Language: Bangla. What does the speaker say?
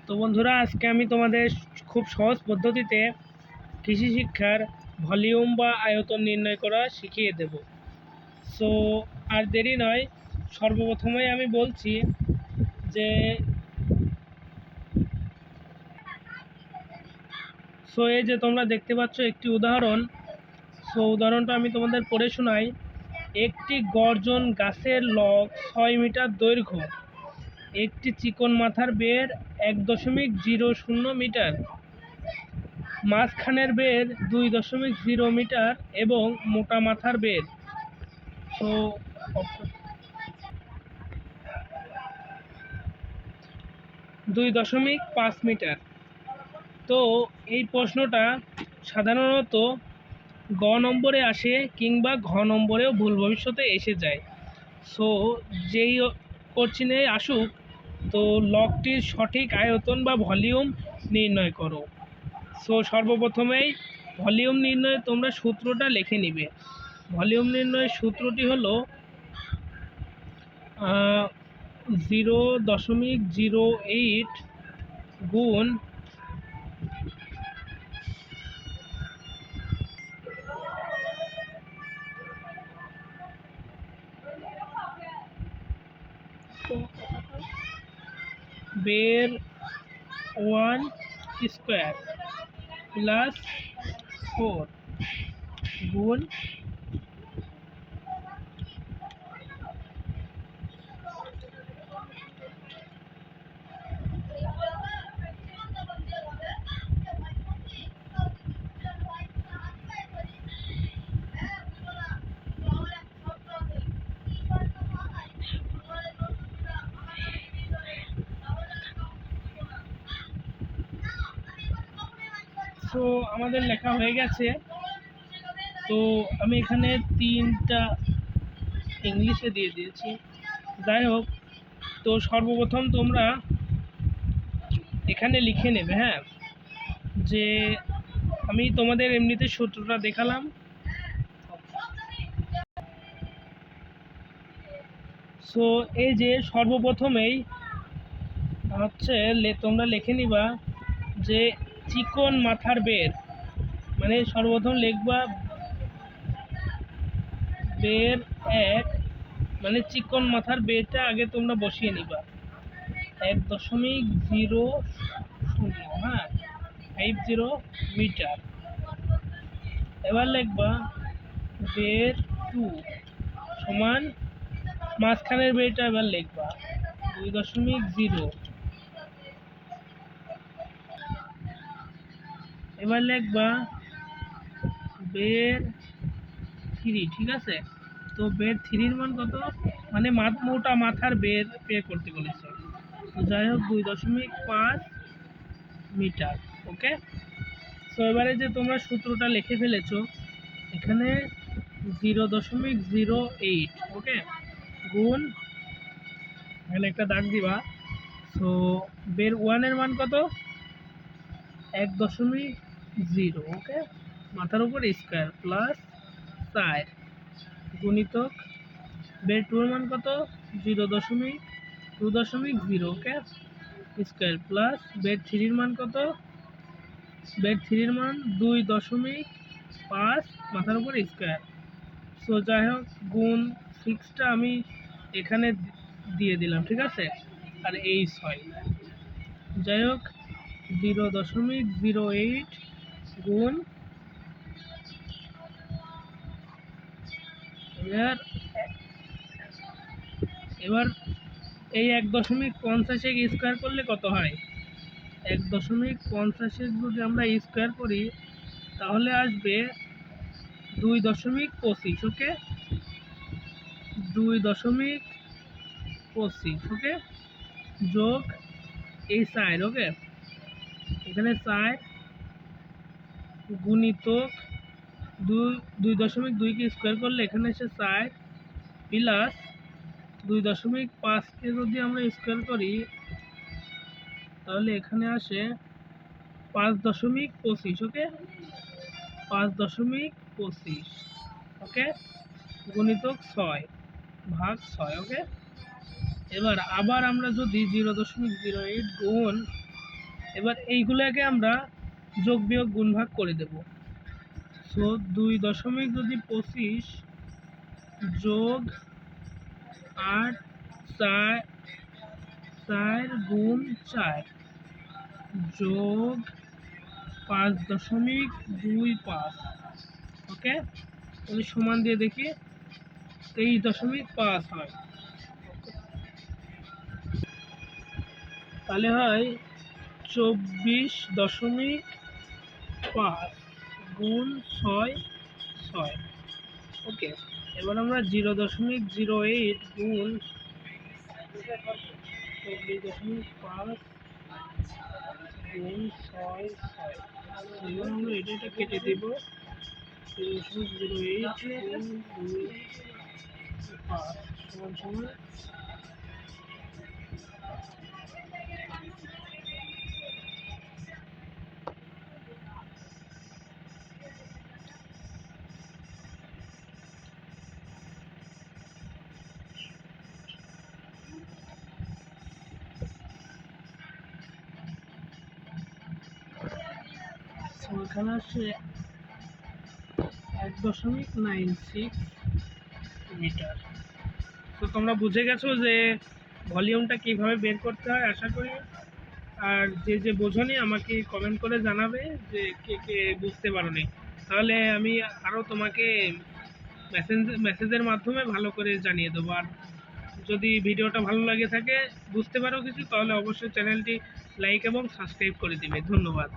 তো বন্ধুরা, আজকে আমি তোমাদের খুব সহজ পদ্ধতিতে কৃষি শিক্ষার ভলিউম বা আয়তন নির্ণয় করা শিখিয়ে দেব। সো আর দেরি নয়, সর্বপ্রথমেই আমি বলছি যে এই যে তোমরা দেখতে পাচ্ছ একটি উদাহরণ। উদাহরণটা আমি তোমাদের পড়ে শোনাই। একটি গর্জন গাছের লগ 6 মিটার দৈর্ঘ্য, একটি চিকন মাথার বের 1.00 মিটার, মাঝখানের বের 2.0 মিটার এবং মোটা মাথার বের 2.5 মিটার। তো এই প্রশ্নটা সাধারণত গ নম্বরে আসে কিংবা ঘ নম্বরেও ভুল ভবিষ্যতে এসে যায়। যেই কোশ্চেনে আসুক, তো লগটির সঠিক আয়তন বা ভলিউম নির্ণয় করো। সর্বপ্রথমেই ভলিউম নির্ণয়ে তোমরা সূত্রটা লিখে নিবে। ভলিউম নির্ণয়ের সূত্রটি হলো 0.08 গুণ বের 1 স্কোয়ার প্লাস 4 গুণ আমাদের লেখা হয়ে গেছে। তো আমি এখানে 3টা ইংলিশে দিয়ে দিয়েছি। যাই হোক, তো সর্বপ্রথম তোমরা এখানে লিখে নেবে, হ্যাঁ, যে আমি তোমাদের এমনিতে সূত্রটা দেখালাম। এই যে সর্বপ্রথমেই হচ্ছে তোমরা লিখে নিবা যে চিকন মাথার বের, মানে সর্বপ্রথম লিখবা বের 1, মানে চিকন মাথার বেরটা আগে তোমরা বসিয়ে নিবা 1.00, হ্যাঁ, 50 মিটার। এবার লিখবা বের 2 সমান মাঝখানের বেরটা এবার লিখবা 2.0। এবার লিখবা বের 3, ঠিক আছে। তো বের 3 মান কত, মানে মোটা মাথার বের পে করতে বলেছে। তো যাই হোক 2.5 মিটার। ওকে, তো এবারে যে তোমরা সূত্রটা লিখে ফেলেছো এখানে 0.08, ওকে, গুণ, এখানে একটা দাগ দিবা। বের 1 এর মান কত, 1.0, ওকে, মাথার উপর স্কোয়ার প্লাস 4 গুণিতক বের 2 এর মান কত, 0.2.0, ওকে, স্কোয়ার প্লাস বের 3 এর মান কত, বের 3 এর মান 2.5 মাথার উপর স্কোয়ার। যাই হোক গুণ 6টা আমি এখানে দিয়ে দিলাম, ঠিক আছে, আর এই 6। যাই হোক 0.08 গুণ, এবার এই 1.50 স্কোয়ার করলে কত হয়, 1.50 যদি আমরা স্কোয়ার করি তাহলে আসবে 2.25, ওকে, 2.25, ওকে, যোগ এই 4, ওকে, এখানে 4 গুণিতক 2.2 কে স্কোয়ার করলে এখানে এসে 4 প্লাস 2.5 কে যদি আমরা স্কোয়ার করি তাহলে এখানে আসে 5.25, ওকে, 5.25, ওকে, গুণিতক 6 ভাগ 6, ওকে। এবার আবার আমরা যদি 0.08 গুণ এবার এইগুলোকে আমরা যোগ বিয়োগ গুণ ভাগ করে দেব। সো 2.25 যোগ 8 4 গুণ 4 যোগ 5.25। ওকে, আমি সমান দিয়ে দেখি 23.5 হয়। তাহলে হয় 24.5 গুণ 6 ওকে। এবার আমরা 0.08 গুণ 24.5 গুণ 6 এবার আমরা এটা কেটে দেব। 0.08 গুণ 2.5 সমান সমান এখানে আসছে 1.96 মিটার। তো তোমরা বুঝে গেছো যে ভলিউমটা কিভাবে বের করতে হয় আশা করি। আর যে বোঝোনি আমাকে কমেন্ট করে জানাবে যে কে বুঝতে পারোনি, তাহলে আমি আরও তোমাকে মেসেজের মাধ্যমে ভালো করে জানিয়ে দেবো। আর যদি ভিডিওটা ভালো লাগে থাকে, বুঝতে পারো কিছু, তাহলে অবশ্যই চ্যানেলটি লাইক এবং সাবস্ক্রাইব করে দিবে। ধন্যবাদ।